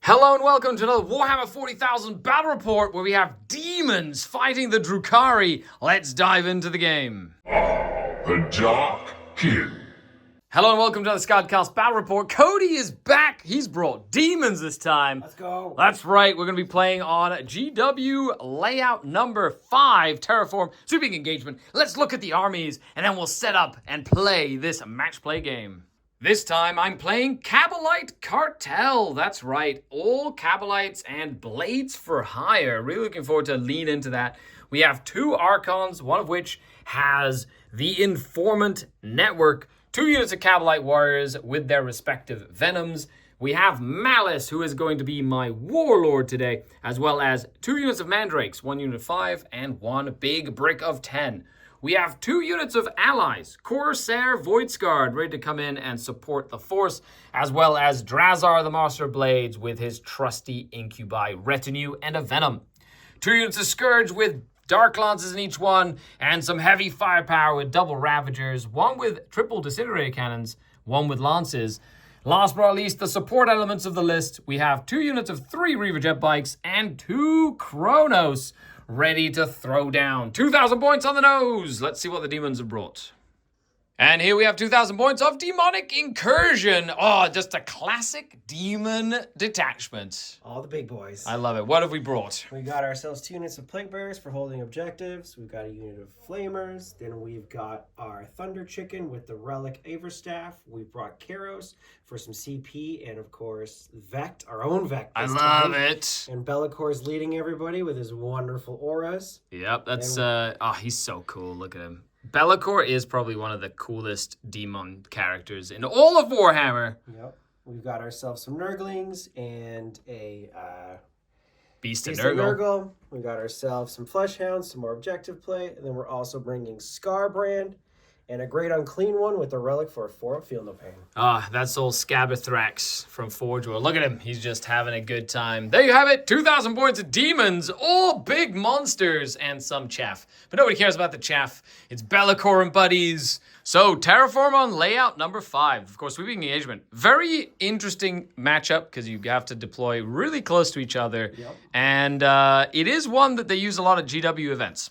Hello and welcome to another Warhammer 40,000 battle report where we have demons fighting the Drukari. Let's dive into the game. The Dark King. Hello and welcome to the Skaredcast battle report. Cody is back. He's brought demons this time. Let's go. That's right. We're going to be playing on GW layout number 5, Terraform Sweeping Engagement. Let's look at the armies and then we'll set up and play this match play game. This time I'm playing Kabalite Cartel. That's right, all Kabalites and Blades for Hire. Really looking forward to lean into that. We have 2 Archons, one of which has the Informant Network, 2 units of Kabalite Warriors with their respective Venoms. We have Malice, who is going to be my Warlord today, as well as 2 units of Mandrakes, 1 unit of 5 and 1 big brick of 10. We have 2 units of allies, Corsair Voidsguard, ready to come in and support the force, as well as Drazar the Master of Blades with his trusty Incubi retinue and a Venom. 2 units of Scourge with Dark Lances in each one, and some heavy firepower with double Ravagers, 1 with triple Disintegrator Cannons, 1 with Lances. Last but not least, the support elements of the list. We have 2 units of 3 Reaver Jet Bikes and 2 Chronos, ready to throw down. 2,000 points on the nose. Let's see what the demons have brought. And here we have 2,000 points of Demonic Incursion. Oh, just a classic demon detachment. All the big boys. I love it. What have we brought? We got ourselves 2 units of Plague Bearers for holding objectives. We've got a unit of Flamers. Then we've got our Thunder Chicken with the Relic Averstaff. We've brought Karos for some CP. And of course, Vect, our own Vect. I love it. And Belakor's leading everybody with his wonderful auras. Yep, that's, he's so cool. Look at him. Belakor is probably one of the coolest demon characters in all of Warhammer. Yep. We've got ourselves some Nurglings and a Beast of Beast of Nurgle. Nurgle. We got ourselves some Fleshhounds, some more objective play, and then we're also bringing Scarbrand and a Great Unclean One with the Relic for a 4-up Feel No Pain. That's old Scabathrax from Forge World. Look at him. He's just having a good time. There you have it. 2,000 points of demons, all big monsters, and some chaff. But nobody cares about the chaff. It's Belakor and buddies. So, Terraform on layout number 5. Of course, Sweeping Engagement. Very interesting matchup because you have to deploy really close to each other. Yep. And it is one that they use a lot at GW events.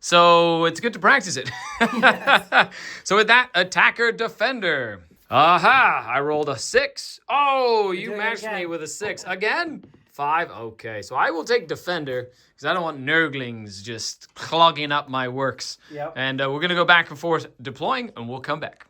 So it's good to practice it. Yes. So with that, attacker, defender. Aha, I rolled a 6. Oh, you matched me with a 6. Again? 5, okay. So I will take defender because I don't want Nurglings just clogging up my works. Yep. And we're going to go back and forth deploying and we'll come back.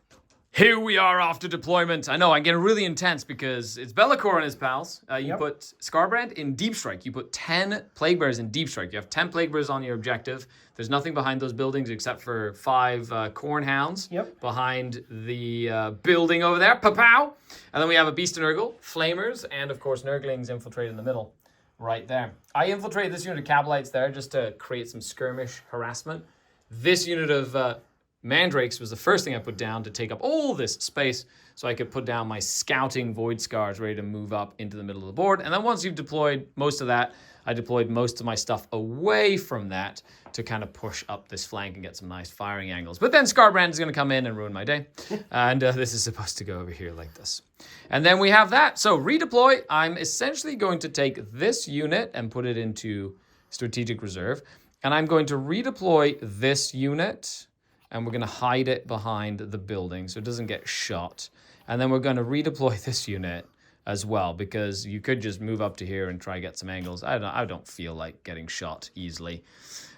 Here we are after deployment. I know, I'm getting really intense because it's Belakor and his pals. You put Scarbrand in Deep Strike. You put 10 Plague Bears in Deep Strike. You have 10 Plague Bears on your objective. There's nothing behind those buildings except for 5 Corn Hounds behind the building over there. Pow! And then we have a Beast of Nurgle, Flamers, and of course Nurglings infiltrate in the middle right there. I infiltrated this unit of Kabalites there just to create some skirmish harassment. This unit of Mandrakes was the first thing I put down to take up all this space so I could put down my scouting Void Scars ready to move up into the middle of the board. And then once you've deployed most of that, I deployed most of my stuff away from that to kind of push up this flank and get some nice firing angles. But then Scarbrand is going to come in and ruin my day. And this is supposed to go over here like this. And then we have that. So redeploy. I'm essentially going to take this unit and put it into strategic reserve. And I'm going to redeploy this unit. And we're going to hide it behind the building so it doesn't get shot. And then we're going to redeploy this unit as well because you could just move up to here and try to get some angles. I don't feel like getting shot easily.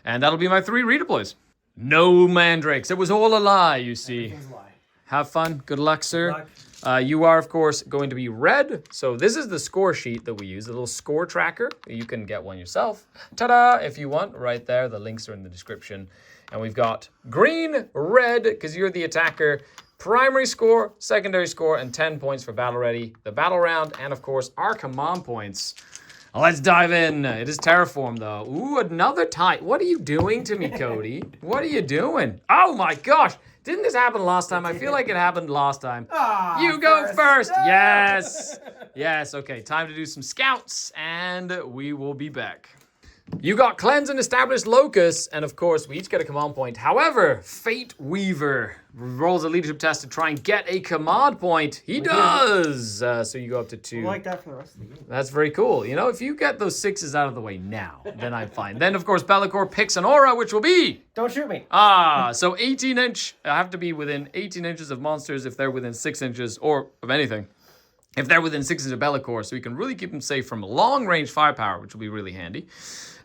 And that'll be my 3 redeploys. No Mandrakes. It was all a lie, you see. Everything's a lie. Have fun. Good luck, sir. Good luck. You are, of course, going to be red. So this is the score sheet that we use, the little score tracker. You can get one yourself. Ta-da! If you want, right there. The links are in the description. And we've got green, red, because you're the attacker, primary score, secondary score, and 10 points for battle ready, the battle round, and of course, our command points. Let's dive in. It is Terraform, though. Ooh, another tie. What are you doing to me, Cody? What are you doing? Oh, my gosh. Didn't this happen last time? I feel like it happened last time. You go first. Yes. Yes, okay. Time to do some scouts, and we will be back. You got Cleanse and Established Locus, and of course, we each get a command point. However, Fate Weaver rolls a leadership test to try and get a command point. He does! So you go up to 2. I like that for the rest of the game. That's very cool. You know, if you get those 6s out of the way now, then I'm fine. Then, of course, Belakor picks an aura, which will be... Don't shoot me. So 18 inch. I have to be within 18 inches of monsters if they're within 6 inches, or of anything. If they're within 6 inches of Belakor, so we can really keep them safe from long-range firepower, which will be really handy.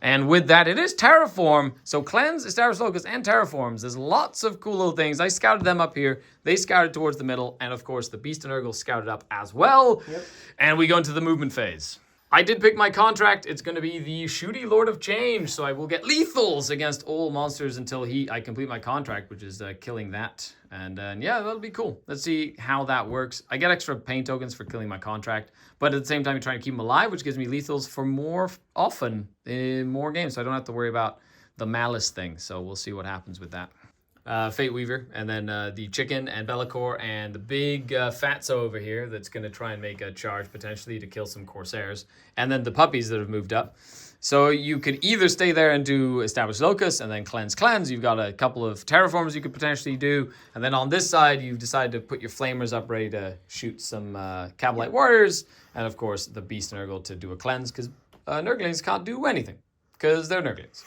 And with that, it is Terraform. So Cleanse, Established Locus, and Terraforms. There's lots of cool little things. I scouted them up here. They scouted towards the middle. And of course, the Beast and Urgle scouted up as well. Yep. And we go into the movement phase. I did pick my contract. It's going to be the Shooty Lord of Change. So I will get lethals against all monsters until I complete my contract, which is killing that. And yeah, that'll be cool. Let's see how that works. I get extra pain tokens for killing my contract. But at the same time, you're trying to keep them alive, which gives me lethals for more often in more games. So I don't have to worry about the malice thing. So we'll see what happens with that. Fate Weaver, and then the chicken and Belakor, and the big fatso over here that's going to try and make a charge potentially to kill some Corsairs, and then the puppies that have moved up. So you could either stay there and do Establish Locus and then Cleanse. You've got a couple of Terraforms you could potentially do, and then on this side you've decided to put your Flamers up ready to shoot some Kabalite Warriors, and of course the Beast and Urgle to do a Cleanse, because Nurglings can't do anything. Because they're Nurglings.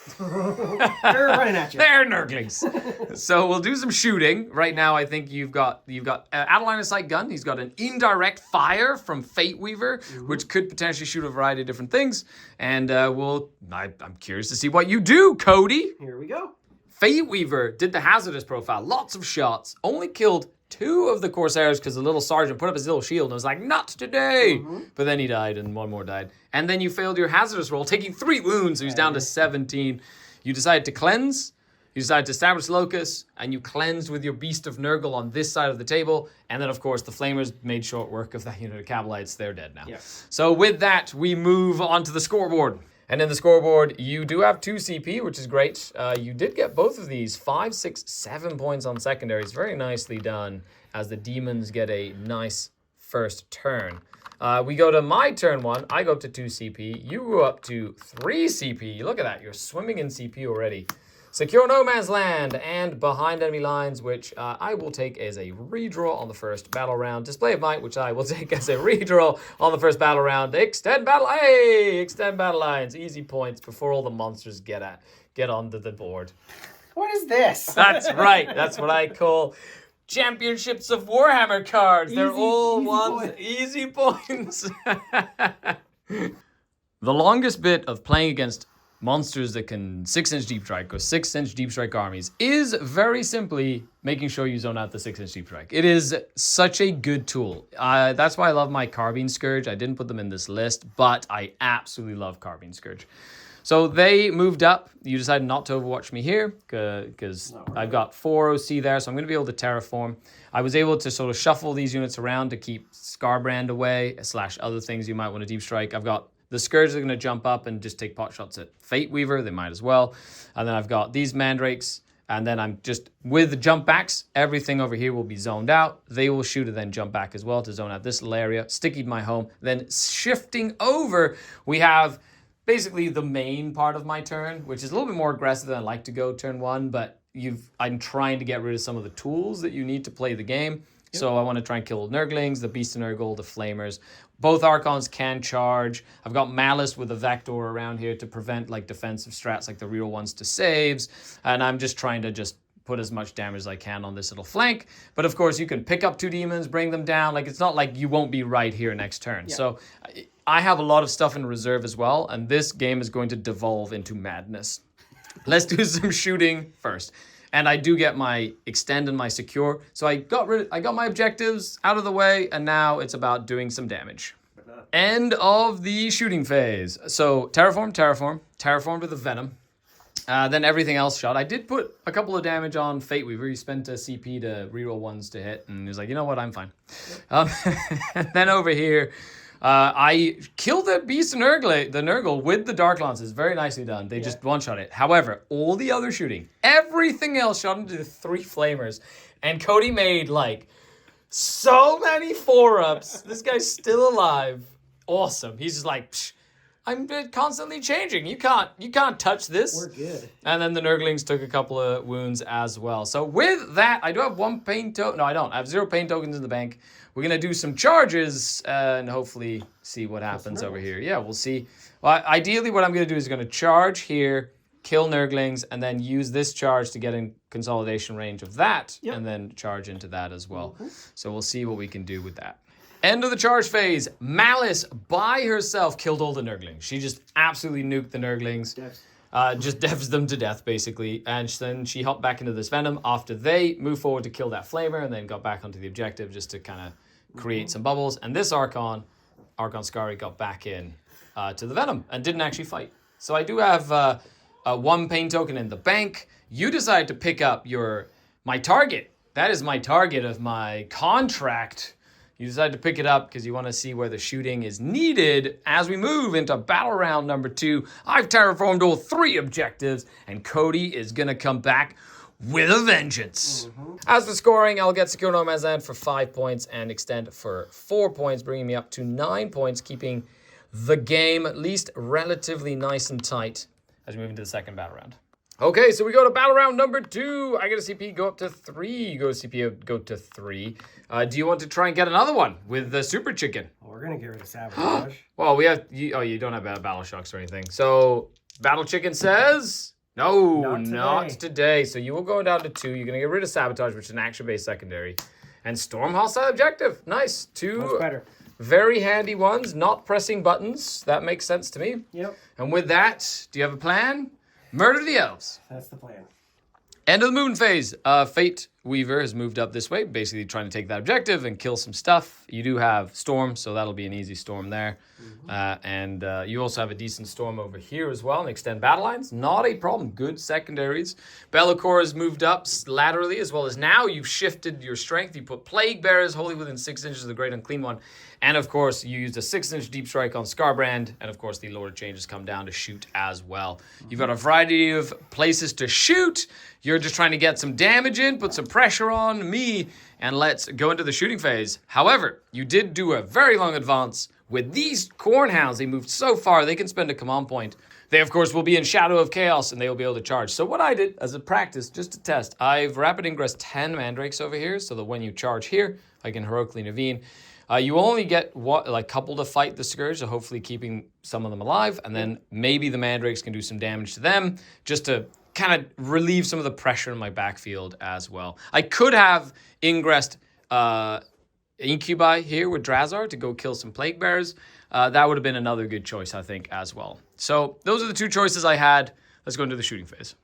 They're running at you. They're Nurglings. So we'll do some shooting. Right now, I think you've got Adeline of Sight gun. He's got an indirect fire from Fate Weaver, which could potentially shoot a variety of different things. And I'm curious to see what you do, Cody. Here we go. Fate Weaver did the hazardous profile. Lots of shots. Only killed 2 of the Corsairs because the little sergeant put up his little shield and was like, not today. But then he died and 1 more died. And then you failed your hazardous roll, taking 3 wounds, so he's down to 17. You decided to cleanse, you decided to establish Locus, and you cleansed with your Beast of Nurgle on this side of the table. And then, of course, the Flamers made short work of that unit of Kabalites. They're dead now. Yeah. So with that, we move on to the scoreboard. And in the scoreboard, you do have 2 CP, which is great. You did get both of these, 5, 6, 7 points on secondaries. Very nicely done, as the Demons get a nice first turn. We go to my turn 1. I go up to 2 CP. You go up to 3 CP. Look at that. You're swimming in CP already. Secure No Man's Land and Behind Enemy Lines, which I will take as a redraw on the first battle round. Display of Might, which I will take as a redraw on the first battle round. Extend battle lines. Easy points before all the monsters get onto the board. What is this? That's right. That's what I call Championships of Warhammer cards. They're all easy points. The longest bit of playing against monsters that can 6-inch deep strike or 6-inch deep strike armies is very simply making sure you zone out the 6-inch deep strike. It is such a good tool. That's why I love my Carbine Scourge. I didn't put them in this list, but I absolutely love Carbine Scourge. So they moved up. You decided not to overwatch me here because I've got 4 OC there, so I'm going to be able to terraform. I was able to sort of shuffle these units around to keep Scarbrand away, / other things you might want to deep strike. I've got the Scourge are going to jump up and just take pot shots at Fate Weaver. They might as well. And then I've got these Mandrakes. And then I'm just, with the jump backs, everything over here will be zoned out. They will shoot and then jump back as well to zone out this little area. Stickied my home. Then shifting over, we have basically the main part of my turn, which is a little bit more aggressive than I like to go turn 1. But I'm trying to get rid of some of the tools that you need to play the game. Yep. So I want to try and kill Nurglings, the Beast and Nurgle, the Flamers. Both Archons can charge. I've got Malice with a Vector around here to prevent like defensive strats like the real ones to saves. And I'm just trying to put as much damage as I can on this little flank. But of course you can pick up 2 demons, bring them down. Like it's not like you won't be right here next turn. Yeah. So I have a lot of stuff in reserve as well. And this game is going to devolve into madness. Let's do some shooting first. And I do get my extend and my secure. So I got my objectives out of the way, and now it's about doing some damage. End of the shooting phase. So terraform with the venom. Then everything else shot. I did put a couple of damage on Fate Weaver. He spent a CP to reroll 1s to hit, and he was like, you know what, I'm fine. And then over here, I killed the Beast and the Nurgle with the Dark Lances. Very nicely done. They just one-shot it. However, all the other shooting, everything else shot into the 3 Flamers. And Cody made, like, so many 4-ups. This guy's still alive. Awesome. He's just like, psh, I'm constantly changing. You can't touch this. We're good. And then the Nurglings took a couple of wounds as well. So with that, I do have 1 pain token. No, I don't. I have 0 pain tokens in the bank. We're going to do some charges and hopefully see what happens over here. Yeah, we'll see. Well, ideally, what I'm going to do is going to charge here, kill Nurglings, and then use this charge to get in consolidation range of that, and then charge into that as well. So we'll see what we can do with that. End of the charge phase. Malice by herself killed all the Nurglings. She just absolutely nuked the Nurglings. Just devs them to death, basically. And then she hopped back into this Venom after they moved forward to kill that Flamer and then got back onto the objective just to kind of create some bubbles. And this Archon Skari, got back in to the Venom and didn't actually fight. So I do have 1 pain token in the bank. You decide to pick up my target. That is my target of my contract. You decide to pick it up because you want to see where the shooting is needed as we move into battle round number 2. I've terraformed all 3 objectives, and Cody is going to come back with a vengeance. As for scoring, I'll get Secure No Man's Land for 5 points and Extend for 4 points, bringing me up to 9 points, keeping the game at least relatively nice and tight as we move into the second battle round. Okay, so we go to battle round number 2. I get a CP go up to 3. You go to CP go to 3. Do you want to try and get another one with the Super Chicken? Oh, we're going to get rid of Sabotage. Well, we have... you don't have Battle Shocks or anything. So, Battle Chicken says... No, not today. So you will go down to 2. You're going to get rid of Sabotage, which is an action-based secondary. And Storm Hostile Objective. Nice. 2 Much better. Very handy ones. Not pressing buttons. That makes sense to me. Yep. And with that, do you have a plan? Murder the elves. That's the plan. End of the moon phase. Fate Weaver has moved up this way, basically trying to take that objective and kill some stuff. You do have Storm, so that'll be an easy Storm there. And you also have a decent Storm over here as well, and extend battle lines. Not a problem. Good secondaries. Belakor has moved up laterally, as well as now you've shifted your strength. You put Plague Bearers wholly within 6 inches of the Great Unclean One. And of course, you used a 6-inch deep strike on Scarbrand. And of course, the Lord of Change has come down to shoot as well. You've got a variety of places to shoot. You're just trying to get some damage in, put some pressure on me, and let's go into the shooting phase. However, you did do a very long advance. With these Cornhounds, they moved so far, they can spend a command point. They, of course, will be in Shadow of Chaos, and they will be able to charge. So what I did, as a practice, just to test, I've Rapid Ingress 10 Mandrakes over here, so that when you charge here, I can Heroically Intervene. You only get a couple to fight the Scourge, so hopefully keeping some of them alive, and then maybe the Mandrakes can do some damage to them, just to kind of relieve some of the pressure in my backfield as well. I could have ingressed Incubi here with Drazar to go kill some Plague Bearers. That would have been another good choice, I think, as well. So those are the 2 choices I had. Let's go into the shooting phase.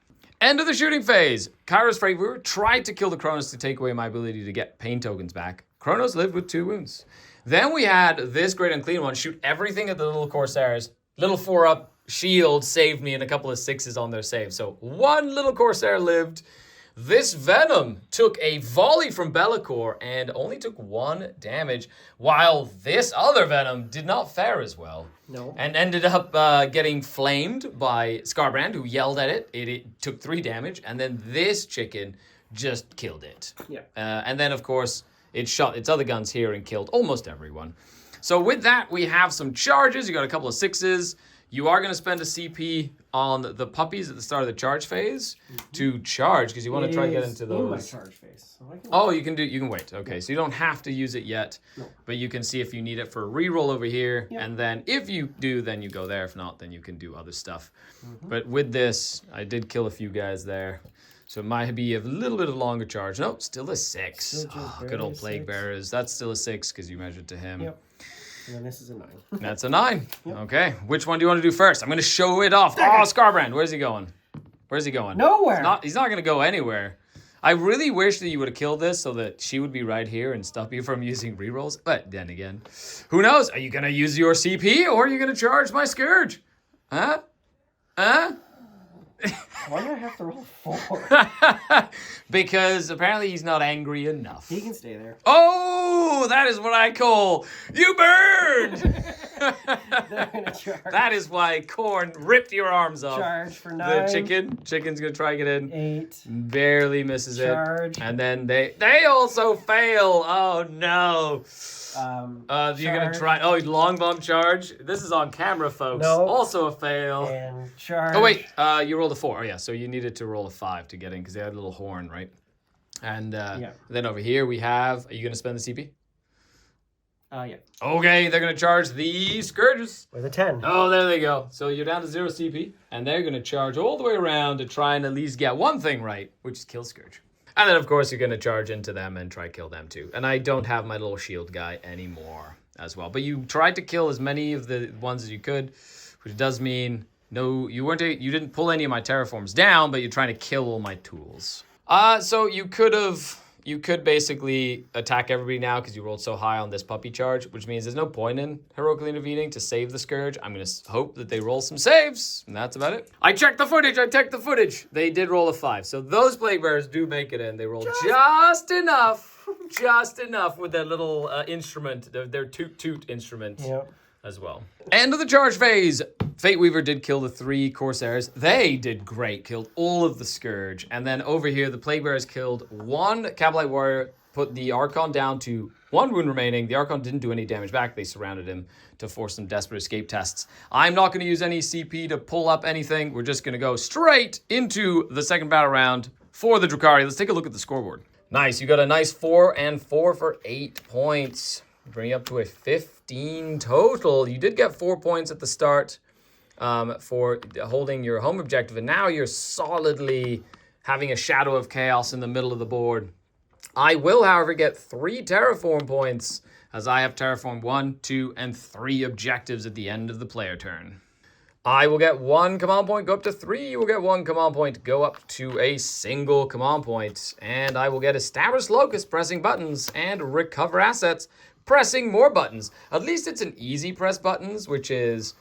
End of the shooting phase. Kairos Freiburg tried to kill the Kronos to take away my ability to get pain tokens back. Kronos lived with 2 wounds. Then we had this Great Unclean One shoot everything at the little Corsairs. Little 4-up shield saved me and a couple of 6s on their save. So 1 little Corsair lived. This Venom took a volley from Belakor and only took 1 damage, while this other Venom did not fare as well. No. And ended up getting flamed by Scarbrand, who yelled at it. It took 3 damage, and then this chicken just killed it. Yeah. And then, of course, it shot its other guns here and killed almost everyone. So with that, we have some charges. You got a couple of 6s. You are going to spend a CP on the puppies at the start of the charge phase to charge, because you want to try and get into those. In my charge phase. So I can you can wait. Okay, so you don't have to use it yet, but you can see if you need it for a reroll over here, and then if you do, then you go there. If not, then you can do other stuff. But with this, I did kill a few guys there. So it might be a little bit of longer charge. Nope, still a 6. Good old Plague Bearers. That's still a 6 because you measured to him. Yep. And then this is a 9. That's a 9. Yep. Okay. Which one do you want to do first? I'm going to show it off. Oh, Scarbrand. Where's he going? Where's he going? Nowhere. He's not going to go anywhere. I really wish that you would have killed this so that she would be right here and stop you from using rerolls. But then again, who knows? Are you going to use your CP or are you going to charge my Scourge? Huh? Why do I have to roll 4? Because apparently he's not angry enough. He can stay there. Oh, that is what I call you burned. They're gonna charge. That is why Corn ripped your arms off. Charge for 9. The chicken's gonna try to get in. 8. Barely misses Charge. it. And then they also fail. Oh no. You're gonna try. Oh, long bomb charge. This is on camera, folks. No. Also a fail. And charge. Oh wait, you rolled a 4. Oh yeah, so you needed to roll a 5 to get in because they had a little horn, right? And then over here we have. Are you gonna spend the CP? Yeah. Okay, they're gonna charge the Scourges. With a 10. Oh, there they go. So you're down to 0 CP, and they're gonna charge all the way around to try and at least get one thing right, which is kill Scourge. And then of course you're gonna charge into them and try kill them too. And I don't have my little shield guy anymore as well. But you tried to kill as many of the ones as you could, which does mean no, you didn't pull any of my terraforms down, but you're trying to kill all my tools. So you could basically attack everybody now because you rolled so high on this puppy charge, which means there's no point in heroically intervening to save the Scourge. I'm going to hope that they roll some saves, and that's about it. I checked the footage. They did roll a 5. So those Plague Bearers do make it in. They rolled just enough with their little instrument, their toot instrument. Yep. As well. End of the charge phase. Fate Weaver did kill the 3 Corsairs. They did great. Killed all of the Scourge. And then over here, the Plague Bearers killed 1 Kabalite Warrior, put the Archon down to 1 wound remaining. The Archon didn't do any damage back. They surrounded him to force some desperate escape tests. I'm not going to use any CP to pull up anything. We're just going to go straight into the second battle round for the Drukari. Let's take a look at the scoreboard. Nice. You got a nice 4 and 4 for 8 points. Bring you up to a 15 total. You did get 4 points at the start for holding your home objective, and now you're solidly having a shadow of chaos in the middle of the board. I will, however, get 3 terraform points, as I have terraformed 1, 2, and 3 objectives at the end of the player turn. I will get 1 command point, go up to 3. You will get 1 command point, go up to a single command point. And I will get Established Locust, pressing buttons, and Recover Assets, pressing more buttons. At least it's an easy press buttons, which is,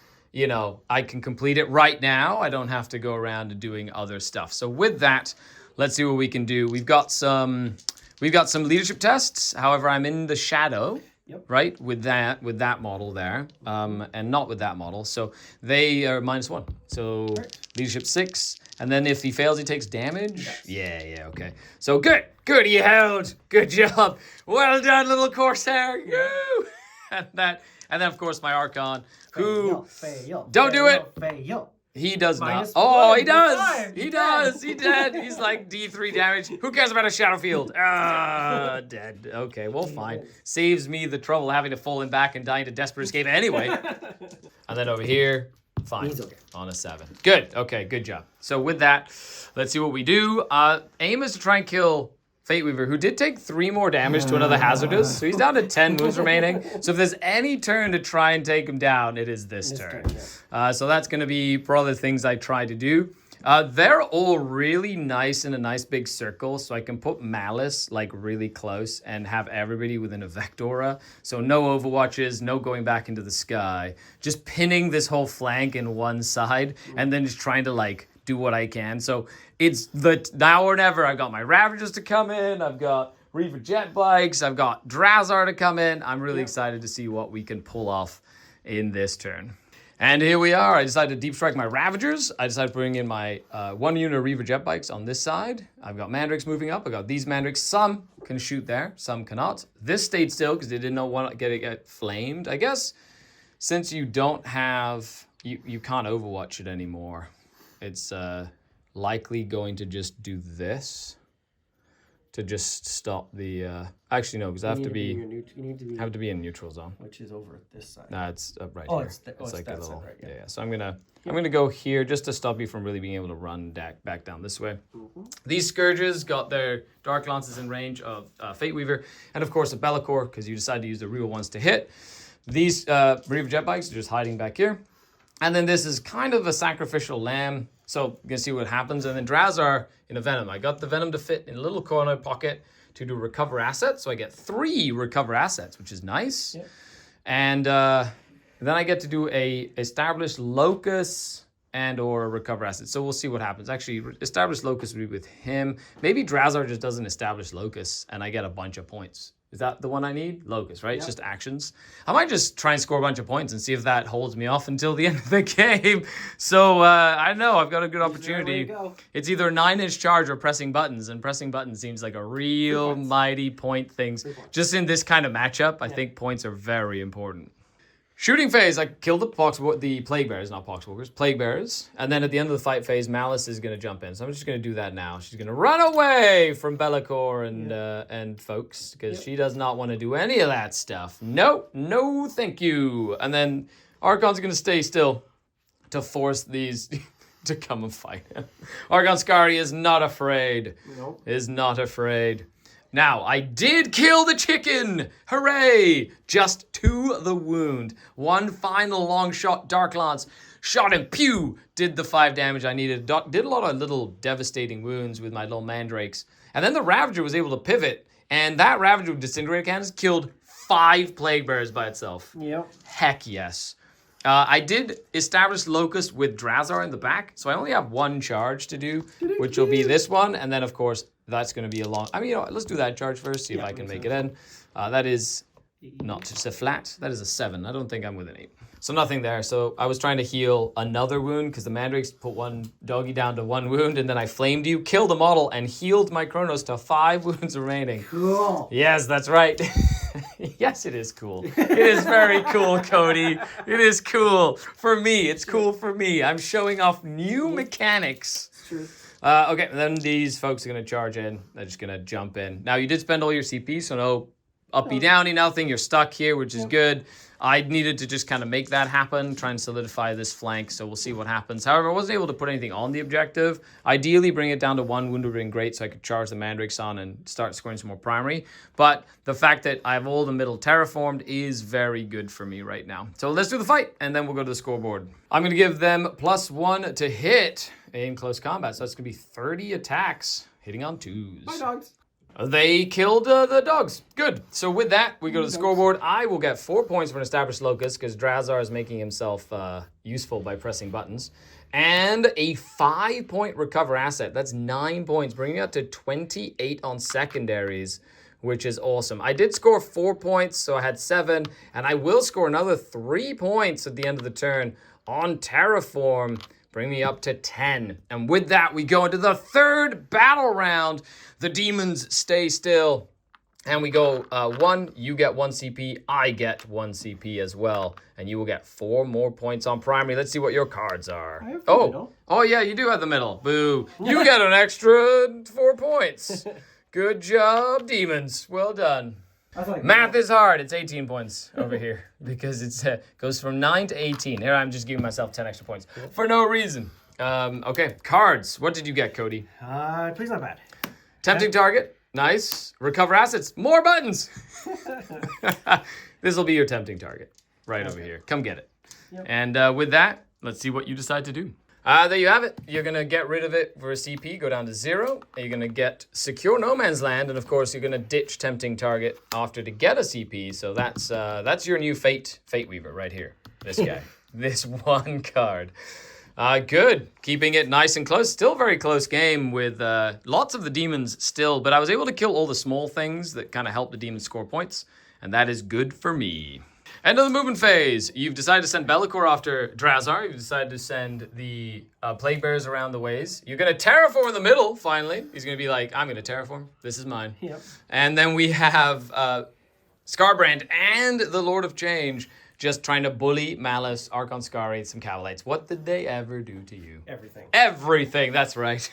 I can complete it right now. I don't have to go around and doing other stuff. So with that, let's see what we can do. We've got some leadership tests. However, I'm in the shadow. Yep. Right, with that model there, and not with that model. So they are -1. So leadership 6, and then if he fails, he takes damage. Yes. Yeah, okay. So good, you held. Good job. Well done, little Corsair. Woo! And then of course my Archon, who don't do it. He does not. Oh, he does. He does. He did. He's like D3 damage. Who cares about a shadow field? Dead. Okay, well, fine. Saves me the trouble having to fall in back and dying to desperate escape anyway. And then over here, fine. He's okay. On a 7. Good. Okay, good job. So with that, let's see what we do. Aim is to try and kill Fate Weaver, who did take 3 more damage to another Hazardous. So he's down to 10 wounds remaining. So if there's any turn to try and take him down, it is this turn. So that's going to be for other things I try to do. They're all really nice in a nice big circle, so I can put Malice like really close and have everybody within a Vectora. So no Overwatches, no going back into the sky. Just pinning this whole flank in one side and then just trying to like do what I can. So it's the now or never. I've got my Ravagers to come in. I've got Reaver jet bikes. I've got Drazar to come in. I'm really excited to see what we can pull off in this turn. And here we are. I decided to deep strike my Ravagers. I decided to bring in my 1 unit of Reaver jet bikes on this side. I've got Mandrakes moving up. I've got these Mandrakes. Some can shoot there, some cannot. This stayed still because they did not want to get flamed. I guess since you don't have, you can't Overwatch it anymore. It's likely going to just do this to just stop the. Actually, no, because I have to be in neutral zone, which is over this side. No, it's right here. It's like a little. Side, right? Yeah. So I'm gonna go here just to stop you from really being able to run back down this way. Mm-hmm. These Scourges got their Dark Lances in range of Fate Weaver, and of course a Belakor, because you decided to use the real ones to hit. These Reaver jet bikes are just hiding back here, and then this is kind of a sacrificial lamb. So you can see what happens, and then Drazar in a Venom. I got the Venom to fit in a little corner pocket to do Recover Assets, so I get 3 Recover Assets, which is nice. Yep. And then I get to do a Established Locus and or recover assets. So we'll see what happens. Actually, establish locus would be with him. Maybe Drazar just doesn't establish locus and I get a bunch of points. Is that the one I need? Locus, right? Yep. It's just actions. I might just try and score a bunch of points and see if that holds me off until the end of the game. So I know I've got a good opportunity. It's either 9-inch charge or pressing buttons, and pressing buttons seems like a real mighty point thing. Just in this kind of matchup, I think points are very important. Shooting phase, I killed the plague bears, not poxwalkers, plague bears. And then at the end of the fight phase, Malice is going to jump in. So I'm just going to do that now. She's going to run away from Belakor and folks, because she does not want to do any of that stuff. No, thank you. And then Archon's going to stay still to force these to come and fight him. Archon Skari is not afraid. Nope. Is not afraid. Now, I did kill the chicken! Hooray! Just to the wound. One final long shot, Dark Lance. Shot him, pew! Did the 5 damage I needed. Did a lot of little devastating wounds with my little mandrakes. And then the Ravager was able to pivot. And that Ravager with Disintegrator Cannons killed 5 Plague Bears by itself. Yep. Heck yes. I did establish Locust with Drazar in the back. So I only have 1 charge to do, which will be this one. And then, of course, that's going to be a long... I mean, let's do that charge first, see if I can make it in. That is not just a flat. That is a 7. I don't think I'm with an 8. So nothing there. So I was trying to heal another wound because the Mandrakes put one doggy down to 1 wound, and then I flamed you, killed the model, and healed my Chronos to 5 wounds remaining. Cool. Yes, that's right. Yes, it is cool. It is very cool, Cody. It is cool. For me, it's cool for me. I'm showing off new mechanics. It's true. Okay, then these folks are going to charge in. They're just going to jump in. Now, you did spend all your CP, so no uppy downy, nothing. You're stuck here, which is good. I needed to just kind of make that happen, try and solidify this flank, so we'll see what happens. However, I wasn't able to put anything on the objective. Ideally, bring it down to 1 wound would have been great, so I could charge the Mandrakes on and start scoring some more primary. But the fact that I have all the middle terraformed is very good for me right now. So let's do the fight, and then we'll go to the scoreboard. I'm going to give them +1 to hit in close combat, so that's going to be 30 attacks, hitting on 2s. Bye, dogs. They killed the dogs. Good. So with that, we go to the scoreboard. I will get 4 points for an established locust because Drazar is making himself useful by pressing buttons. And a 5-point recover asset. That's 9 points, bringing it up to 28 on secondaries, which is awesome. I did score 4 points, so I had 7. And I will score another 3 points at the end of the turn on Terraform. Bring me up to 10. And with that, we go into the 3rd battle round. The demons stay still. And we go 1, you get 1 CP, I get 1 CP as well. And you will get 4 more points on primary. Let's see what your cards are. I have the middle. Oh, yeah, you do have the middle. Boo. You get an extra 4 points. Good job, demons. Well done. Math is hard. It's 18 points over here because it goes from 9 to 18. Here I'm just giving myself 10 extra points for no reason. Okay, cards. What did you get, Cody? Please not bad. Tempting target. Nice. Recover assets. More buttons. This will be your tempting target right over here. Come get it. Yep. And with that, let's see what you decide to do. There you have it. You're going to get rid of it for a CP, go down to 0. You're going to get Secure No Man's Land, and of course you're going to ditch Tempting Target after to get a CP. So that's your new Fate Weaver right here. This guy. This one card. Good. Keeping it nice and close. Still very close game with lots of the demons still, but I was able to kill all the small things that kind of help the demons score points, and that is good for me. End of the movement phase. You've decided to send Belakor after Drazar. You've decided to send the Plague Bears around the ways. You're going to terraform in the middle, finally. He's going to be like, I'm going to terraform. This is mine. Yep. And then we have Scarbrand and the Lord of Change just trying to bully Malice, Archon Skari, some Kabalites. What did they ever do to you? Everything. Everything, that's right.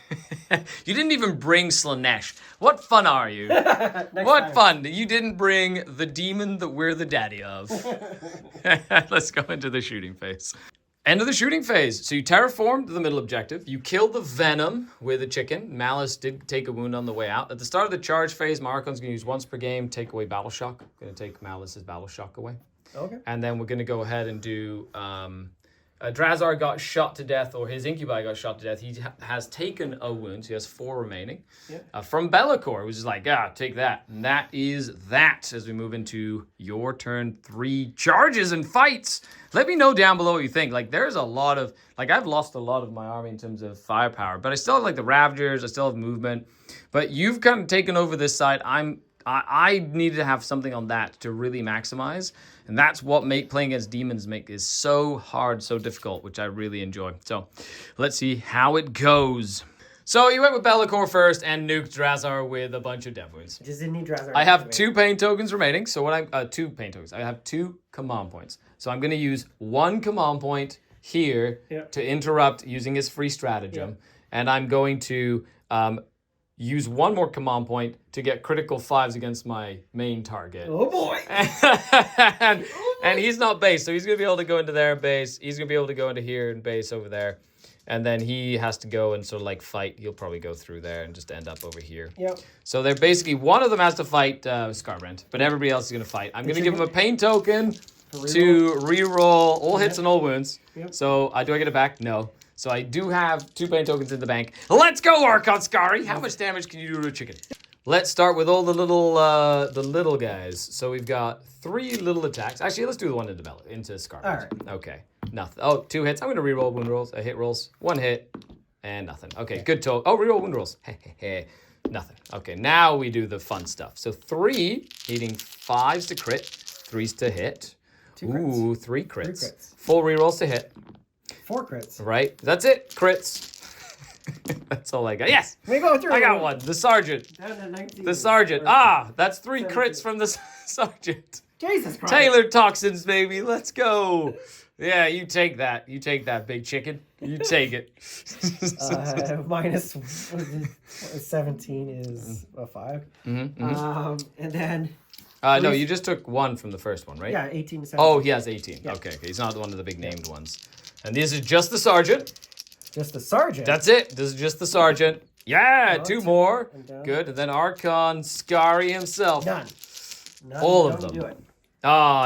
You didn't even bring Slanesh. What fun are you? What fun. You didn't bring the demon that we're the daddy of. Let's go into the shooting phase. End of the shooting phase. So you terraformed the middle objective. You killed the Venom with a chicken. Malice did take a wound on the way out. At the start of the charge phase, my Archon's going to use once per game, take away Battle Shock. Going to take Malice's Battle Shock away. Okay. And then we're going to go ahead and do Drazar got shot to death, or his incubi got shot to death. He has taken a wound, so he has 4 remaining. From Belakor, which is like, take that. And that is that as we move into your turn 3 charges and fights. Let me know down below what you think. Like, there's a lot of, like, I've lost a lot of my army in terms of firepower, but I still have, like, the Ravagers, I still have movement. But you've kind of taken over this side. I needed to have something on that to really maximize. And that's what playing against demons is so hard, so difficult, which I really enjoy. So let's see how it goes. So you went with Belakor first and nuked Drazar with a bunch of dev wounds. Just didn't need Drazar. I have 2 pain tokens remaining. So what 2 pain tokens. I have 2 command points. So I'm going to use 1 command point here to interrupt using his free stratagem. And I'm going to use 1 more command point to get critical 5s against my main target. Oh boy! and he's not base, so he's going to be able to go into their base. He's going to be able to go into here and base over there. And then he has to go and sort of like fight. He'll probably go through there and just end up over here. Yep. So they're basically, one of them has to fight Skaredcast, but everybody else is going to fight. I'm going to give him a pain token to reroll all hits and all wounds. So do I get it back? No. So I do have 2 pain tokens in the bank. Let's go, Archon Skari. How much damage can you do to a chicken? Let's start with all the little guys. So we've got 3 little attacks. Actually, let's do the one into Skari. All right. Okay. Nothing. Oh, 2 hits. I'm going to reroll wound rolls. Hit rolls. 1 hit. And nothing. Okay, good total. Oh, reroll wound rolls. Nothing. Okay, now we do the fun stuff. So 3, hitting 5s to crit. 3s to hit. 2 crits. Ooh, 3 crits. 3 crits. 4 rerolls to hit. 4 crits. Right? That's it. Crits. That's all I got. Yes! We go through. I got 1. The Sergeant. Down to 19. The Sergeant. That's 3 crits from the Sergeant. Jesus Christ. Tailored toxins, baby. Let's go. Yeah, you take that. You take that, big chicken. You take it. Minus 17 is a 5. And then... no, you just took 1 from the first one, right? Yeah, 18 to 17. Oh, he has 18. Yeah. Okay. He's not one of the big named ones. And this is just the Sergeant. Just the Sergeant? That's it. This is just the Sergeant. Yeah, 2 more. Good. And then Archon Skari himself. None. All of them. Do it.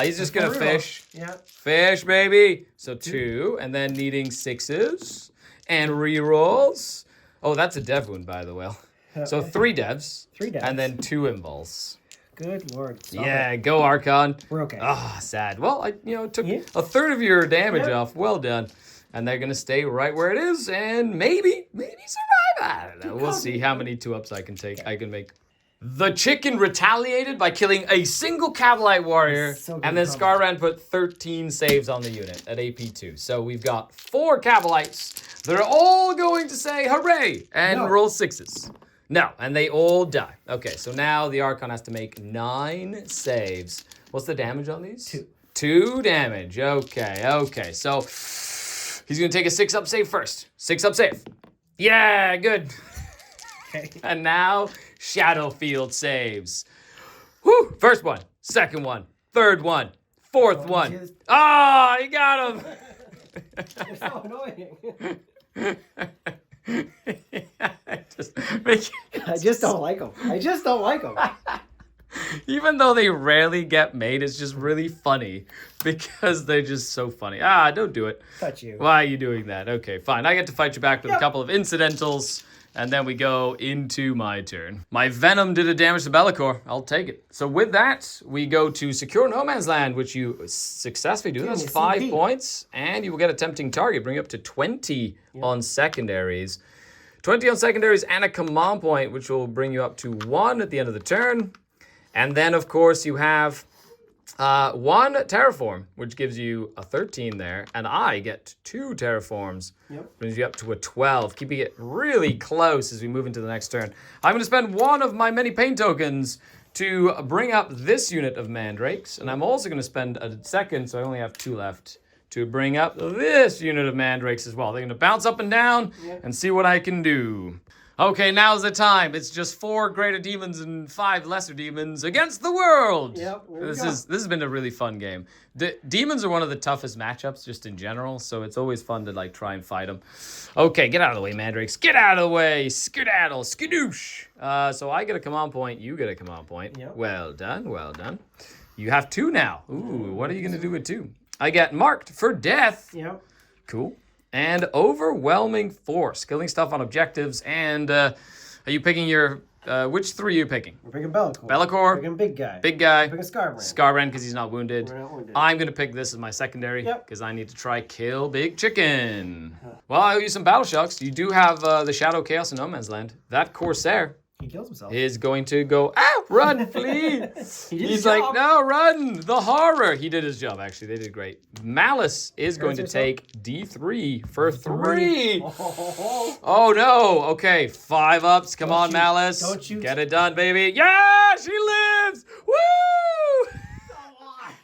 He's just going to fish. Yeah. Fish, baby. So 2. And then needing 6s. And rerolls. Oh, that's a dev wound, by the way. So 3 devs. 3 devs. And then 2 invols. Good lord. Stop Yeah, it. Go Archon. We're okay. Sad. Well, I took a third of your damage off. Well done. And they're gonna stay right where it is, and maybe survive. I don't know. We'll see how many 2-ups I can take. I can make. The chicken retaliated by killing a single Kabalite warrior, and then Skaredcast put 13 saves on the unit at AP2. So we've got 4 Kabalites that are all going to say hooray and roll 6s. No, and they all die. Okay, so now the Archon has to make 9 saves. What's the damage on these? 2. 2 damage. Okay. So he's going to take a 6-up save first. 6-up save. Yeah, good. Okay. And now Shadowfield saves. Whew. First one, second one, third one, fourth one. Just... you got him. You're so annoying. I just don't like them. Even though they rarely get made, it's just really funny because they're just so funny. Don't do it. Touch you. Why are you doing that? Okay, fine. I get to fight you back with a couple of incidentals, and then we go into my turn. My Venom did a damage to Belakor. I'll take it. So with that, we go to Secure No Man's Land, which you successfully do. That's 5 points, and you will get a tempting target, bring up to 20 on secondaries. 20 on secondaries and a command point, which will bring you up to 1 at the end of the turn. And then, of course, you have 1 terraform, which gives you a 13 there. And I get 2 terraforms, brings you up to a 12, keeping it really close as we move into the next turn. I'm going to spend 1 of my many pain tokens to bring up this unit of mandrakes. And I'm also going to spend a second, so I only have 2 left, to bring up this unit of mandrakes as well. They're going to bounce up and down and see what I can do. Okay, now's the time. It's just 4 greater demons and 5 lesser demons against the world. Yep, This has been a really fun game. Demons are one of the toughest matchups just in general, so it's always fun to like try and fight them. Okay, get out of the way, mandrakes. Get out of the way. Skedaddle, skadoosh. So I get a command point. You get a command point. Yep. Well done, well done. You have 2 now. Ooh, what are you going to do with 2? I get marked for death. Yep. Cool. And overwhelming force, killing stuff on objectives. And are you picking your... which 3 are you picking? We're picking Belakor. Belakor. We're picking big guy. Big guy. We're picking Scarbrand. Scarbrand because he's not wounded. We're not wounded. I'm going to pick this as my secondary Yep. because I need to try kill Big Chicken. Well, I owe you some battle shocks. You do have the Shadow Chaos in No Man's Land. That Corsair He kills himself. is going to go, run, flee. He's his like, job. no, run. The horror. He did his job, actually. They did great. Malice is going to yourself. take D3 for 3. Oh. Oh, no. Okay, 5 ups. Come on, shoot. Malice. Don't shoot. Get it done, baby. Yeah, she lives. Woo!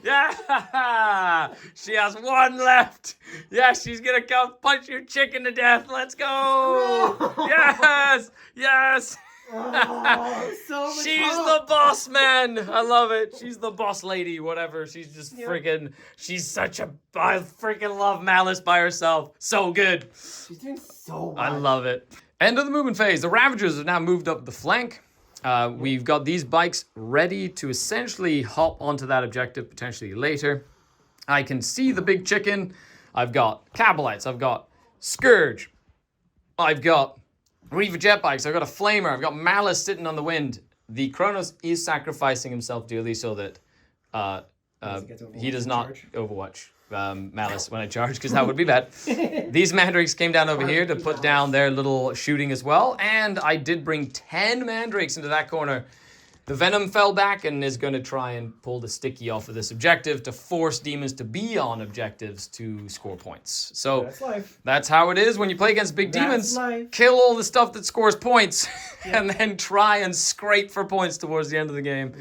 Yeah, she has 1 left. Yeah, she's gonna come punch your chicken to death. Let's go. Yes, yes. Oh, so much She's hope. the boss man. I love it. She's the boss lady, whatever. She's just freaking, she's such a, I freaking love Malice by herself. So good. She's doing so much. I love it. End of the movement phase. The Ravagers have now moved up the flank. We've got these bikes ready to essentially hop onto that objective potentially later. I can see the big chicken. I've got Kabalites. I've got Scourge. I've got Reaver jet bikes. I've got a Flamer. I've got Malice sitting on the wind. The Kronos is sacrificing himself dearly so that he does not overwatch Malice when I charge, because that would be bad. These mandrakes came down over here to put down their little shooting as well, and I did bring 10 mandrakes into that corner. The Venom fell back and is going to try and pull the sticky off of this objective to force demons to be on objectives to score points. So That's life. that's how it is when you play against big That's demons. life. Kill all the stuff that scores points and then try and scrape for points towards the end of the game.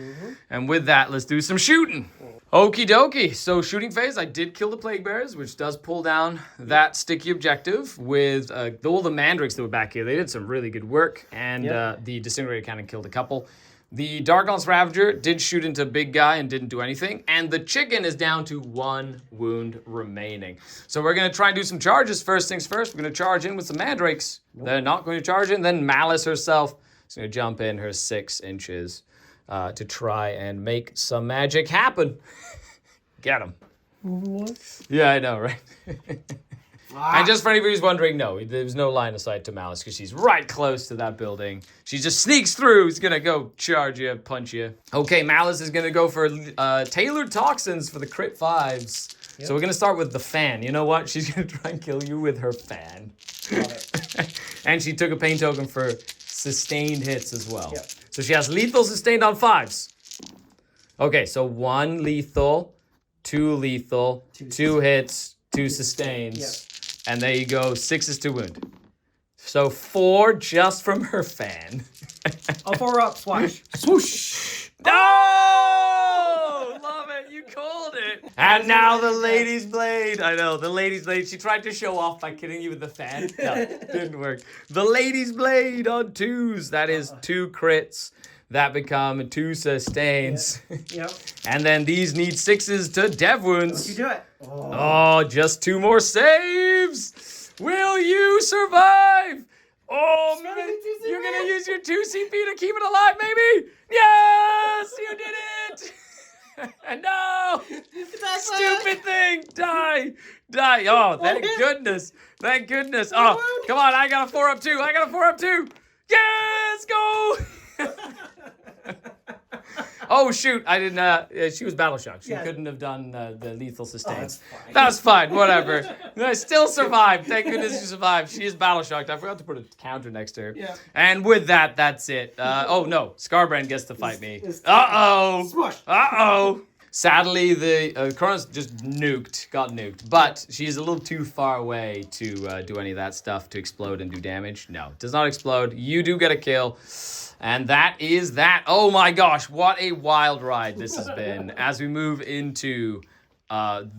And with that, let's do some shooting. Okie dokie. So shooting phase, I did kill the Plague Bearers, which does pull down that sticky objective with all the mandrakes that were back here. They did some really good work, and the Disintegrator Cannon killed a couple. The Dark Lance Ravager did shoot into big guy and didn't do anything. And the chicken is down to 1 wound remaining. So we're going to try and do some charges. First things first, we're going to charge in with some mandrakes. They're not going to charge in. Then Malice herself is going to jump in her 6 inches to try and make some magic happen. Get him. What? Yeah, I know, right? And just for anybody who's wondering, no, there's no line of sight to Malice because she's right close to that building. She just sneaks through. He's going to go charge you, punch you. Okay, Malice is going to go for tailored toxins for the crit 5s. So we're going to start with the fan. You know what? She's going to try and kill you with her fan. And she took a pain token for sustained hits as well. Yep. So she has lethal sustained on 5s. Okay, so 1 lethal, 2 lethal, 2 hits, 2 sustains. Yep. And there you go, 6 to wound. So 4 just from her fan. All 4 ups, watch. Swoosh! No! Love it, you called it. And now the Lady's Blade. I know, the Lady's Blade. She tried to show off by hitting you with the fan. No, didn't work. The Lady's Blade on 2s. That is 2 crits. That become 2 sustains. Yep. And then these need 6s to dev wounds. You do it. Oh, just 2 more saves. Will you survive? Oh, man, you're going to use your 2 CP to keep it alive, maybe? Yes, you did it. No, stupid thing. Die. Oh, thank goodness. Thank goodness. Oh, come on. I got a 4-up too. Yes, go. Oh shoot! I didn't. She was battle shocked. She couldn't have done the lethal sustain. That's fine. That's fine. Whatever. I still survived. Thank goodness she survived. She is battle shocked. I forgot to put a counter next to her. Yeah. And with that, that's it. Oh no, Scarbrand gets to fight me. Uh-oh. Smush. Uh-oh. Sadly, the Kronos just got nuked. But she's a little too far away to do any of that stuff, to explode and do damage. No, it does not explode. You do get a kill. And that is that. Oh my gosh, what a wild ride this has been as we move into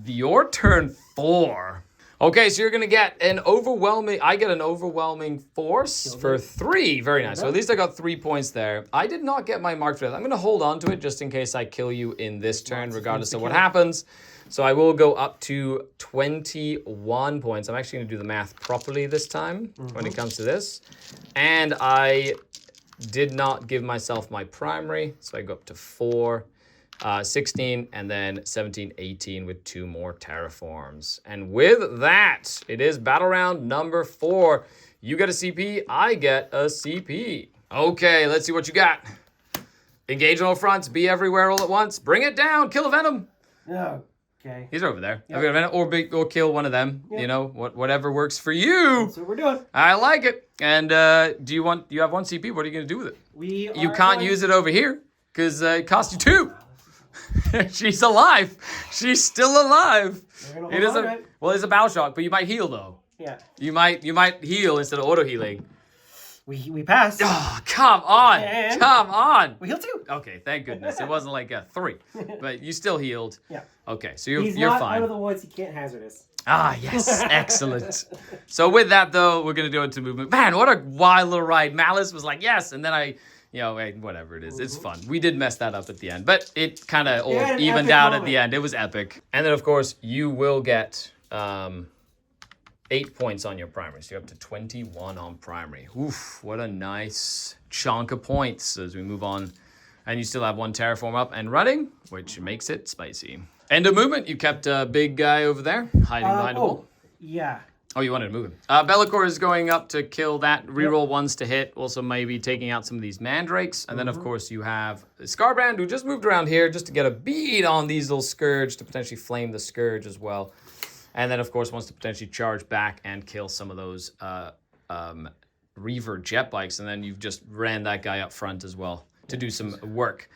your turn 4. Okay, so you're going to get an overwhelming... I get an overwhelming force for 3. Very nice. So at least I got 3 points there. I did not get my mark for that. I'm going to hold on to it just in case I kill you in this turn, regardless of what happens. So I will go up to 21 points. I'm actually going to do the math properly this time when it comes to this. And I did not give myself my primary, so I go up to 4. 16, and then 17, 18 with 2 more terraforms. And with that, it is battle round number 4. You get a CP, I get a CP. Okay, let's see what you got. Engage on all fronts, be everywhere all at once. Bring it down, kill a venom. No. Okay. He's over there. Yep. Have you got a venom? Or kill one of them. Yep. You know, whatever works for you. That's what we're doing. I like it. And do you have 1 CP? What are you going to do with it? You can't use it over here because it costs you 2. She's alive. She's still alive. It is it's a battle shock, but you might heal though. Yeah. You might heal instead of auto healing. We passed. Oh, come on. And come on. We healed 2. Okay, thank goodness. It wasn't like a 3, but you still healed. Yeah. Okay, so He's you're not fine. out of the woods. He can't hazardous. Ah, yes. Excellent. So with that, though, we're going to do into movement. Man, what a wild little ride. Malice was like, yes. And then whatever it is. It's fun. We did mess that up at the end, but it kind of evened out at the end. It was epic. And then, of course, you will get 8 points on your primary. So you're up to 21 on primary. Oof, what a nice chunk of points as we move on. And you still have 1 terraform up and running, which makes it spicy. End of movement. You kept a big guy over there, hiding behind a wall. Yeah. Oh, you wanted to move him. Belakor is going up to kill that. Reroll 1s to hit. Also maybe taking out some of these mandrakes. And then, of course, you have Scarbrand, who just moved around here just to get a bead on these little Scourge to potentially flame the Scourge as well. And then, of course, wants to potentially charge back and kill some of those Reaver jet bikes. And then you've just ran that guy up front as well to do some work.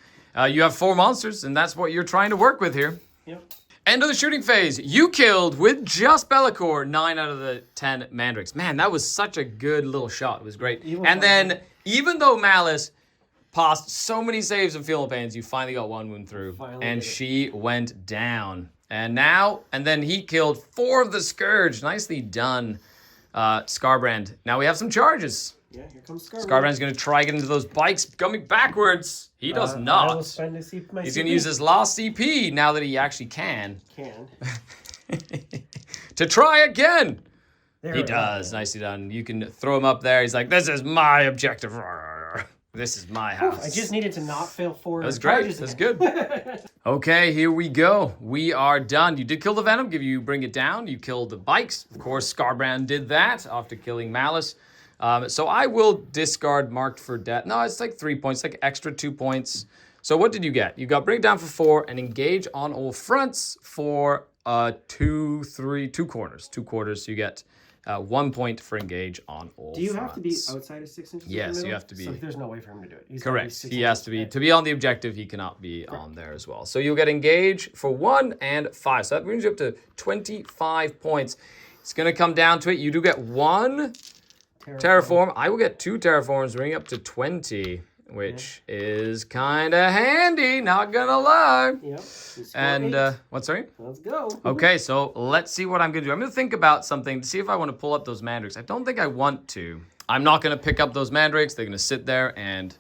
You have 4 monsters, and that's what you're trying to work with here. Yep. End of the shooting phase. You killed, with just Belakor, 9 out of the 10 mandrakes. Man, that was such a good little shot. It was great. And then, even though Malice passed so many saves and Feel No Pains, you finally got 1 wound through. And she went down. And then he killed 4 of the Scourge. Nicely done, Scarbrand. Now we have some charges. Yeah, here comes Scarbrand. Scarbrand's going to try get into those bikes coming backwards. He does not. I will spend He's going to use his last CP now that he actually can. To try again. He does. Nicely done. You can throw him up there. He's like, this is my objective. This is my house. I just needed to not fail 4 That was great. That's good. Okay, here we go. We are done. You did kill the Venom. Bring it down. You killed the bikes. Of course, Scarbrand did that after killing Malice. So I will discard Marked for Death. No, it's like 3 points, like extra 2 points. So what did you get? You got Bring It Down for 4 and Engage on all fronts for 2 corners. 2 quarters, you get 1 point for Engage on all fronts. Do you have to be outside of 6 inches? Yes, you have to be. So there's no way for him to do it. Correct. He has to be. To be on the objective, he cannot be on there as well. So you'll get Engage for 1 and 5. So that brings you up to 25 points. It's going to come down to it. You do get 1 terraform. I will get 2 terraforms, bringing up to 20, which is kind of handy, not gonna lie. Yep. And what, sorry? Let's go. Okay, so let's see what I'm gonna do. I'm gonna think about something to see if I want to pull up those mandrakes. I don't think I want to. I'm not gonna pick up those mandrakes. They're gonna sit there and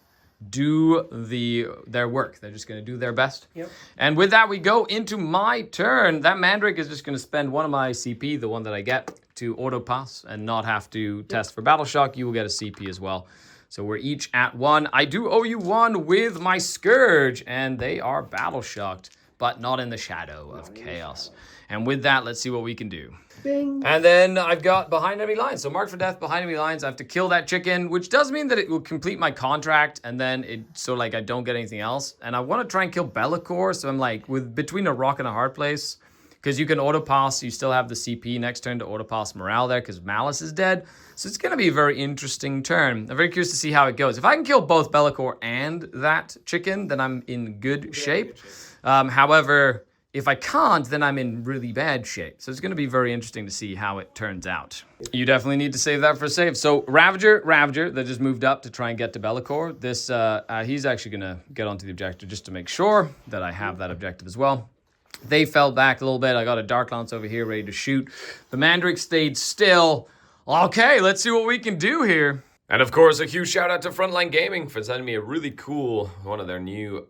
do their work. They're just gonna do their best. Yep. And with that, we go into my turn. That mandrake is just gonna spend 1 of my CP, the one that I get, to auto pass and not have to test for battle shock. You will get a CP as well. So we're each at 1. I do owe you 1 with my Scourge, and they are battle shocked, but not in the shadow of chaos. And with that, let's see what we can do. Bing. And then I've got behind enemy lines. So Marked for Death, behind enemy lines. I have to kill that chicken, which does mean that it will complete my contract, and then I don't get anything else. And I want to try and kill Belakor, so I'm like between a rock and a hard place. Because you can auto pass, you still have the CP next turn to auto pass morale there because Malice is dead. So it's going to be a very interesting turn. I'm very curious to see how it goes. If I can kill both Belakor and that chicken, then I'm in good shape. However, if I can't, then I'm in really bad shape. So it's going to be very interesting to see how it turns out. You definitely need to save that for a save. So Ravager, that just moved up to try and get to Belakor. He's actually going to get onto the objective just to make sure that I have that objective as well. They fell back a little bit. I got a Dark Lance over here ready to shoot. The Mandrake stayed still. Okay, let's see what we can do here. And of course, a huge shout out to Frontline Gaming for sending me a really cool, one of their new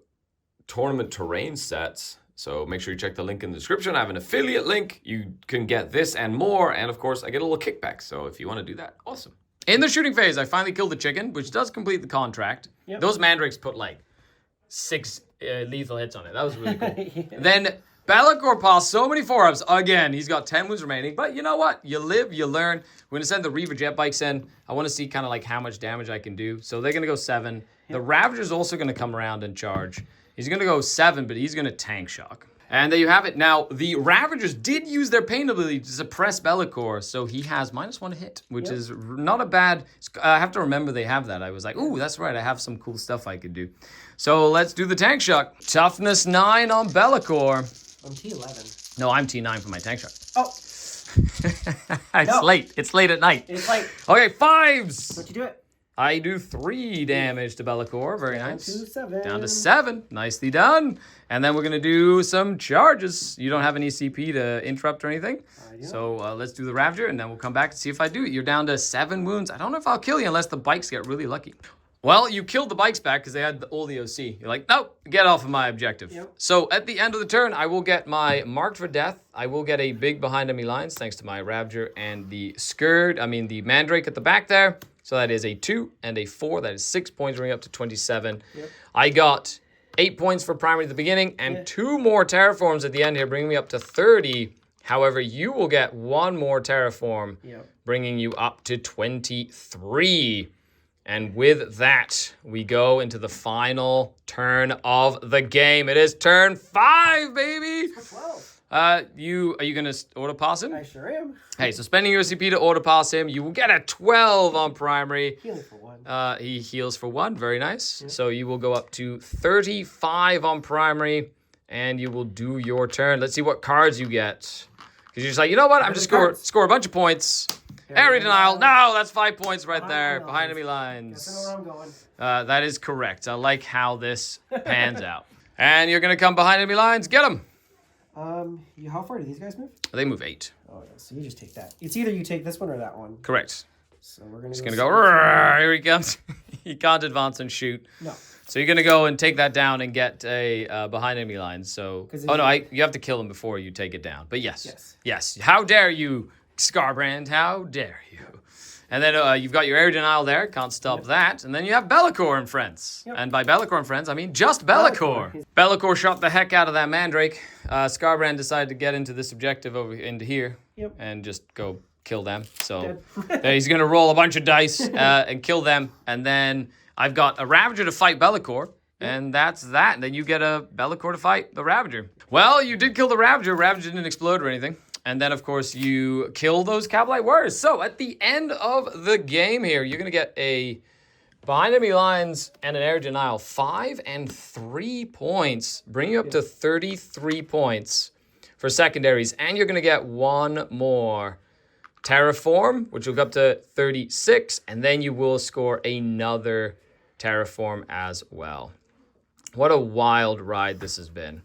tournament terrain sets. So make sure you check the link in the description. I have an affiliate link. You can get this and more. And of course, I get a little kickback. So if you want to do that, awesome. In the shooting phase, I finally killed the chicken, which does complete the contract. Yep. Those Mandrakes put like 6 lethal hits on it. That was really cool. Yeah. Then Belakor passed so many 4-ups. Again, he's got 10 wounds remaining. But you know what? You live, you learn. We're going to send the Reaver jet bikes in. I want to see kind of like how much damage I can do. So they're going to go 7. The Ravager's also going to come around and charge. He's going to go 7, but he's going to tank shock. And there you have it. Now, the Ravagers did use their pain ability to suppress Belakor, so he has -1 hit, which is not a bad... I have to remember they have that. I was like, ooh, that's right, I have some cool stuff I could do. So let's do the tank shock. Toughness 9 on Belakor. I'm T11. No, I'm T9 for my tank shock. Oh, It's late. It's late at night. it's like, Okay, 5s. what you do it? I do 3 damage to Belakor. Very nice. Down to 7. Down to 7. Nicely done. And then we're going to do some charges. You don't have any CP to interrupt or anything. So let's do the Ravager, and then we'll come back and see if I do it. You're down to 7 wounds. I don't know if I'll kill you unless the bikes get really lucky. Well, you killed the bikes back because they had all the OC. You're like, nope, get off of my objective. Yep. So at the end of the turn, I will get my Marked for Death. I will get a big behind enemy lines thanks to my Ravager and the the Mandrake at the back there. So that is a 2 and a 4. That is 6 points, bringing up to 27. Yep. I got 8 points for primary at the beginning and 2 more terraforms at the end here, bringing me up to 30. However, you will get 1 more terraform, bringing you up to 23. And with that, we go into the final turn of the game. It is turn 5, baby! 12. Are you gonna auto pass him? I sure am. Hey, so spending your CP to auto pass him, you will get a 12 on primary. Healing for 1. He heals for 1, very nice. So you will go up to 35 on primary, and you will do your turn. Let's see what cards you get. Because you're just like, you know what? I'm just score a bunch of points. Area denial. No, that's 5 points right there. Behind enemy lines. Guess I know where I'm going. That is correct. I like how this pans out. And you're going to come behind enemy lines. Get them. How far do these guys move? They move 8. Oh, yeah, so you just take that. It's either you take this one or that one. Correct. So we're going to Just going to go. "Rrrr," here he comes. He can't advance and shoot. No. So you're going to go and take that down and get a behind enemy lines. So, oh no, you have to kill him before you take it down. But yes. How dare you, Scarbrand? How dare you? And then you've got your air denial there. Can't stop that. And then you have Belakor and friends. Yep. And by Belakor and friends, I mean just Belakor. Belakor shot the heck out of that Mandrake. Scarbrand decided to get into this objective over into here and just go kill them. So he's going to roll a bunch of dice and kill them. And then I've got a Ravager to fight Belakor. And that's that. And then you get a Belakor to fight the Ravager. Well, you did kill the Ravager. Ravager didn't explode or anything. And then, of course, you kill those Kabalite warriors. So at the end of the game here, you're going to get a behind enemy lines and an air denial. 5 and 3 points. Bring you up to 33 points for secondaries. And you're going to get 1 more terraform, which will go up to 36. And then you will score another terraform as well. What a wild ride this has been.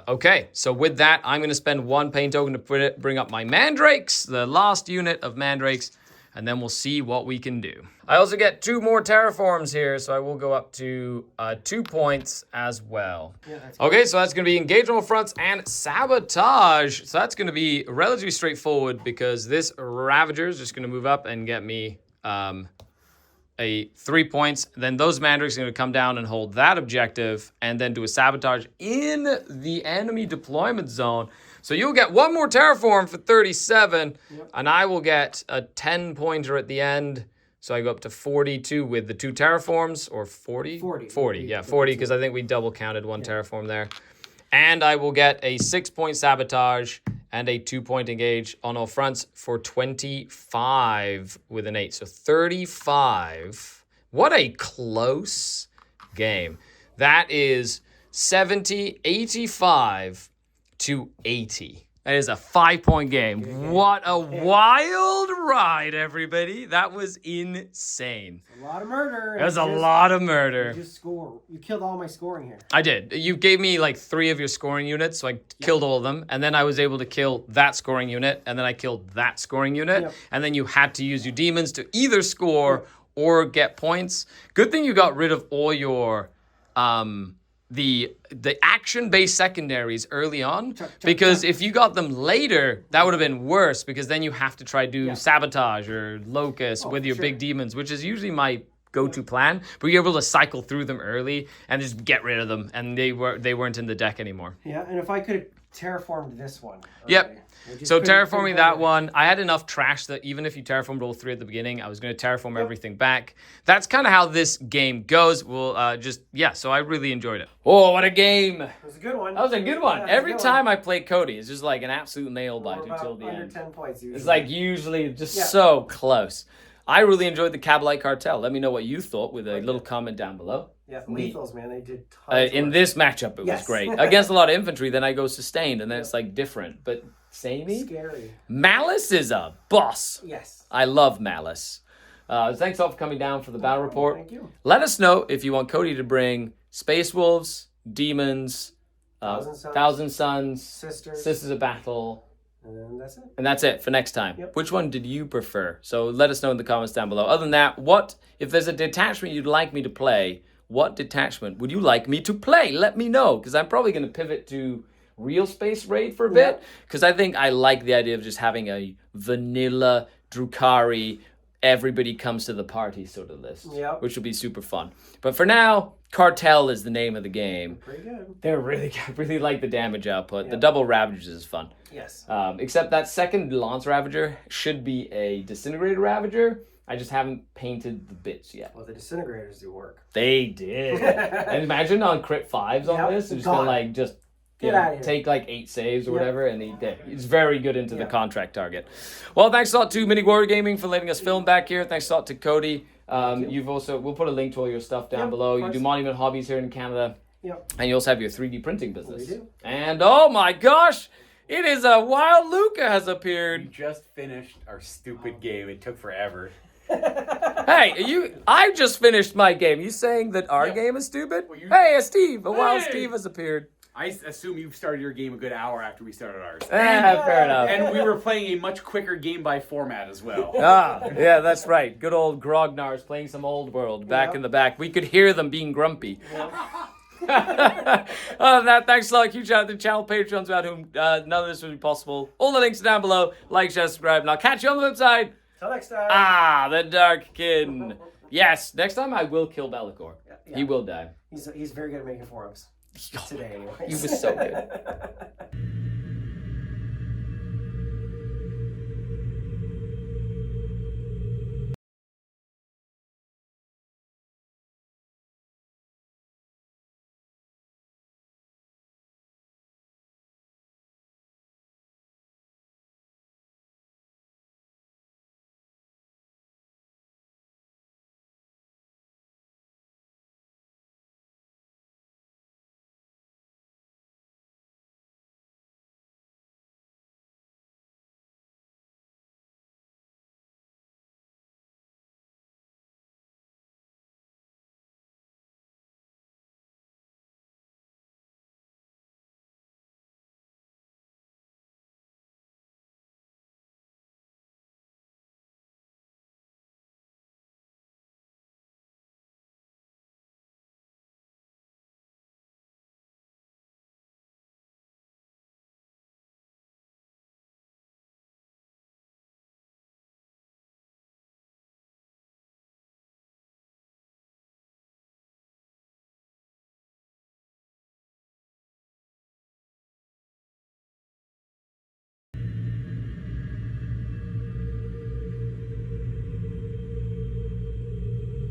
Okay, so with that, I'm going to spend 1 pain token to bring up my Mandrakes, the last unit of Mandrakes, and then we'll see what we can do. I also get 2 more terraforms here, so I will go up to 2 points as well. Okay, so that's going to be engagement fronts and sabotage. So that's going to be relatively straightforward because this Ravager is just going to move up and get me a 3 points. Then those Mandrakes are going to come down and hold that objective and then do a sabotage in the enemy deployment zone. So you'll get 1 more terraform for 37, and I will get a 10-pointer at the end. So I go up to 42 with the 2 terraforms, or 40? 40, yeah, 40, because I think we double counted 1 terraform there. And I will get a 6-point sabotage and a 2-point engage on all fronts for 25 with an 8. So 35. What a close game. That is 70, 85 to 80. That is a 5-point game. What a wild ride, everybody. That was insane. A lot of murder. It was a lot of murder. You killed all my scoring here. I did. You gave me like 3 of your scoring units, so I killed all of them. And then I was able to kill that scoring unit, and then I killed that scoring unit. And then you had to use your demons to either score or get points. Good thing you got rid of all your the action-based secondaries early on, because if you got them later, that would have been worse, because then you have to try to do sabotage or locust with your big demons, which is usually my go-to plan, but you're able to cycle through them early and just get rid of them, and they weren't in the deck anymore. Yeah, and if I could have terraformed this one. Yep. So terraforming that one, I had enough trash that even if you terraformed all three at the beginning, I was going to terraform everything back. That's kind of how this game goes. We'll so I really enjoyed it. Oh, what a game. It was a good one. That was a good one. Yeah, Every time I play Cody, it's just like an absolute nail biter until the under end. 10 points usually. It's like usually just so close. I really enjoyed the Kabalite Cartel. Let me know what you thought with a little comment down below. Yeah, lethals, man. They did tons in this matchup, it was great. Against a lot of infantry, then I go sustained, and then it's like different. But samey? Scary. Malice is a boss. Yes. I love Malice. Thanks all for coming down for the battle report. Thank you. Let us know if you want Cody to bring Space Wolves, Demons, Thousand Sons, Sisters of Battle. And that's it. And that's it for next time. Yep. Which one did you prefer? So let us know in the comments down below. Other than that, if there's a detachment you'd like me to play, what detachment would you like me to play? Let me know, because I'm probably going to pivot to Real Space Raid for a bit, because I think I like the idea of just having a vanilla Drukari, everybody comes to the party sort of list, which will be super fun. But for now, Cartel is the name of the game. Pretty good. They're really good. I really like the damage output. The double Ravagers is fun. Yes. Except that second Lance Ravager should be a Disintegrator Ravager. I just haven't painted the bits yet. Well, the Disintegrators do work. They did. And imagine on crit 5s on this. They're just going to take like 8 saves or whatever, and he's very good into the contract target. Well, thanks a lot to Mini Warrior Gaming for letting us film back here. Thanks a lot to Cody. We'll put a link to all your stuff down below. You do Monument Hobbies here in Canada. Yep. And you also have your 3D printing business. We do. And oh my gosh, it is a Wild Luca has appeared. We just finished our stupid game. It took forever. Hey, I just finished my game. You saying that our game is stupid? Well, hey, a Wild Steve has appeared. I assume you started your game a good hour after we started ours. Fair enough. And we were playing a much quicker game by format as well. Yeah, that's right. Good old Grognar's playing some old world back in the back. We could hear them being grumpy. Thanks a lot. Huge shout out to the channel patrons without whom none of this would be possible. All the links are down below. Like, share, subscribe, and I'll catch you on the flip side. Till next time. The Dark Kin. Yes, next time I will kill Belakor. He will die. He's very good at making forums. Today, anyway. He was so good.